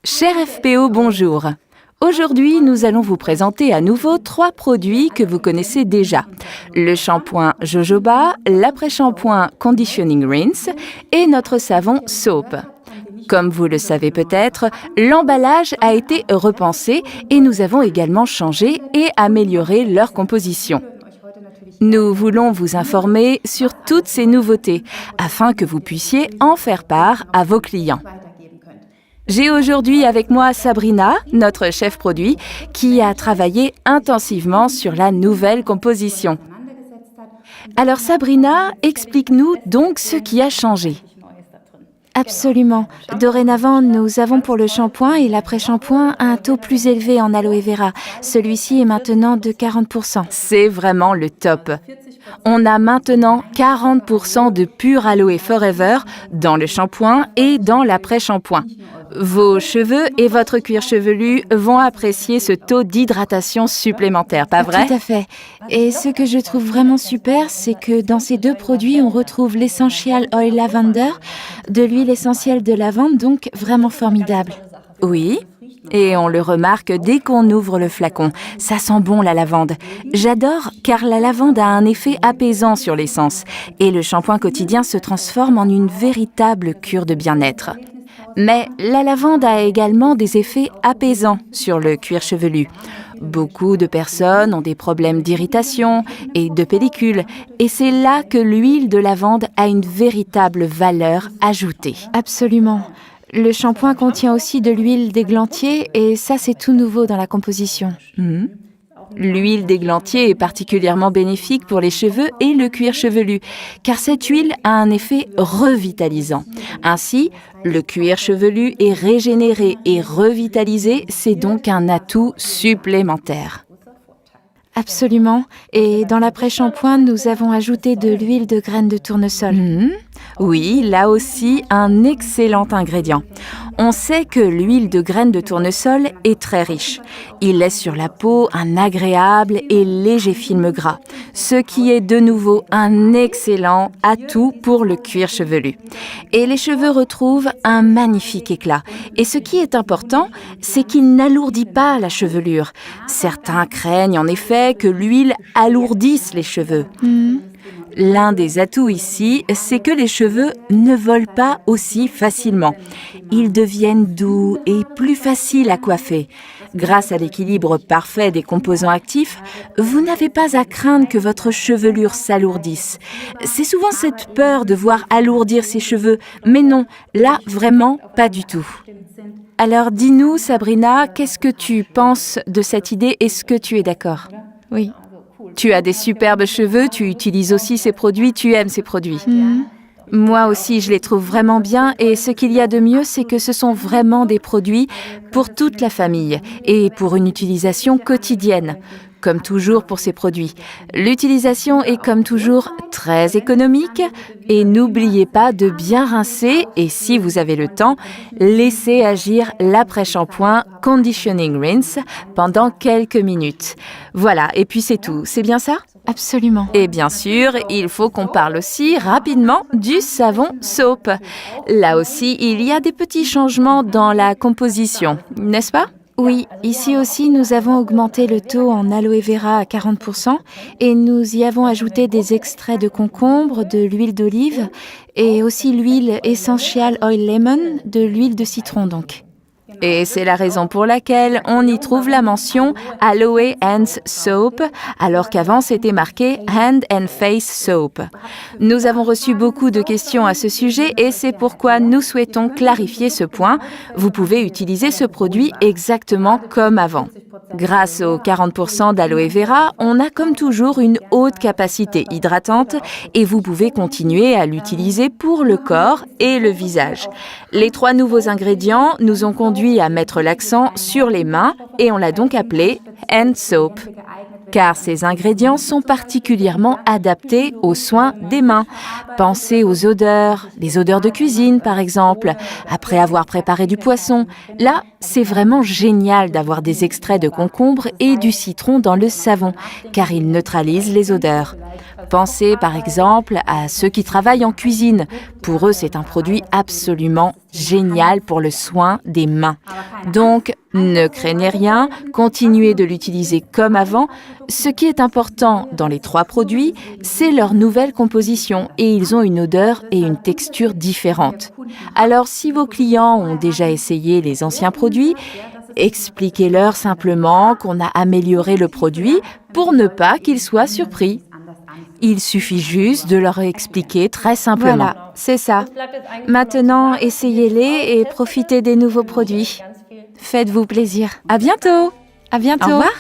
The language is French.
Cher FPO, bonjour. Aujourd'hui, nous allons vous présenter à nouveau 3 produits que vous connaissez déjà. Le shampoing Jojoba, l'après-shampoing Conditioning Rinse et notre savon Soap. Comme vous le savez peut-être, l'emballage a été repensé et nous avons également changé et amélioré leur composition. Nous voulons vous informer sur toutes ces nouveautés afin que vous puissiez en faire part à vos clients. J'ai aujourd'hui avec moi Sabrina, notre chef produit, qui a travaillé intensivement sur la nouvelle composition. Alors Sabrina, explique-nous donc ce qui a changé. Absolument. Dorénavant, nous avons pour le shampoing et l'après-shampoing un taux plus élevé en aloe vera. Celui-ci est maintenant de 40%. C'est vraiment le top. On a maintenant 40% de pur aloe forever dans le shampoing et dans l'après-shampoing. Vos cheveux et votre cuir chevelu vont apprécier ce taux d'hydratation supplémentaire, pas vrai? Tout à fait. Et ce que je trouve vraiment super, c'est que dans ces 2 produits, on retrouve l'Essential Oil Lavender, de l'huile essentielle de lavande, donc vraiment formidable. Oui, et on le remarque dès qu'on ouvre le flacon. Ça sent bon la lavande. J'adore car la lavande a un effet apaisant sur l'essence et le shampoing quotidien se transforme en une véritable cure de bien-être. Mais la lavande a également des effets apaisants sur le cuir chevelu. Beaucoup de personnes ont des problèmes d'irritation et de pellicule, et c'est là que l'huile de lavande a une véritable valeur ajoutée. Absolument. Le shampoing contient aussi de l'huile d'églantier et ça, c'est tout nouveau dans la composition. L'huile d'églantier est particulièrement bénéfique pour les cheveux et le cuir chevelu, car cette huile a un effet revitalisant. Ainsi, le cuir chevelu est régénéré et revitalisé, c'est donc un atout supplémentaire. Absolument. Et dans l'après-shampoing, nous avons ajouté de l'huile de graines de tournesol. Oui, là aussi, un excellent ingrédient. On sait que l'huile de graines de tournesol est très riche. Il laisse sur la peau un agréable et léger film gras, ce qui est de nouveau un excellent atout pour le cuir chevelu. Et les cheveux retrouvent un magnifique éclat. Et ce qui est important, c'est qu'il n'alourdit pas la chevelure. Certains craignent en effet que l'huile alourdisse les cheveux. L'un des atouts ici, c'est que les cheveux ne volent pas aussi facilement. Ils deviennent doux et plus faciles à coiffer. Grâce à l'équilibre parfait des composants actifs, vous n'avez pas à craindre que votre chevelure s'alourdisse. C'est souvent cette peur de voir alourdir ses cheveux, mais non, là vraiment pas du tout. Alors dis-nous Sabrina, qu'est-ce que tu penses de cette idée? Est-ce que tu es d'accord? Oui. Tu as des superbes cheveux, tu utilises aussi ces produits, tu aimes ces produits. Moi aussi, je les trouve vraiment bien et ce qu'il y a de mieux, c'est que ce sont vraiment des produits pour toute la famille et pour une utilisation quotidienne. Comme toujours pour ces produits. L'utilisation est comme toujours très économique et n'oubliez pas de bien rincer et si vous avez le temps, laissez agir l'après-shampoing Conditioning Rinse pendant quelques minutes. Voilà, et puis c'est tout, c'est bien ça? Absolument. Et bien sûr, il faut qu'on parle aussi rapidement du savon Soap. Là aussi, il y a des petits changements dans la composition, n'est-ce pas? Oui, ici aussi, nous avons augmenté le taux en aloe vera à 40% et nous y avons ajouté des extraits de concombre, de l'huile d'olive et aussi l'huile Essential Oil Lemon, de l'huile de citron donc. Et c'est la raison pour laquelle on y trouve la mention Aloe Hands Soap, alors qu'avant c'était marqué Hand and Face Soap. Nous avons reçu beaucoup de questions à ce sujet et c'est pourquoi nous souhaitons clarifier ce point. Vous pouvez utiliser ce produit exactement comme avant. Grâce aux 40% d'aloe vera, on a comme toujours une haute capacité hydratante et vous pouvez continuer à l'utiliser pour le corps et le visage. Les 3 nouveaux ingrédients nous ont conduit à mettre l'accent sur les mains et on l'a donc appelé Hand Soap. Car ces ingrédients sont particulièrement adaptés aux soins des mains. Pensez aux odeurs, les odeurs de cuisine par exemple, après avoir préparé du poisson. Là, c'est vraiment génial d'avoir des extraits de concombre et du citron dans le savon, car ils neutralisent les odeurs. Pensez par exemple à ceux qui travaillent en cuisine. Pour eux, c'est un produit absolument génial pour le soin des mains. Donc, ne craignez rien, continuez de l'utiliser comme avant. Ce qui est important dans les 3 produits, c'est leur nouvelle composition et ils ont une odeur et une texture différentes. Alors, si vos clients ont déjà essayé les anciens produits, expliquez-leur simplement qu'on a amélioré le produit pour ne pas qu'ils soient surpris. Il suffit juste de leur expliquer très simplement. Voilà, c'est ça. Maintenant, essayez-les et profitez des nouveaux produits. Faites-vous plaisir. À bientôt! À bientôt. Au revoir!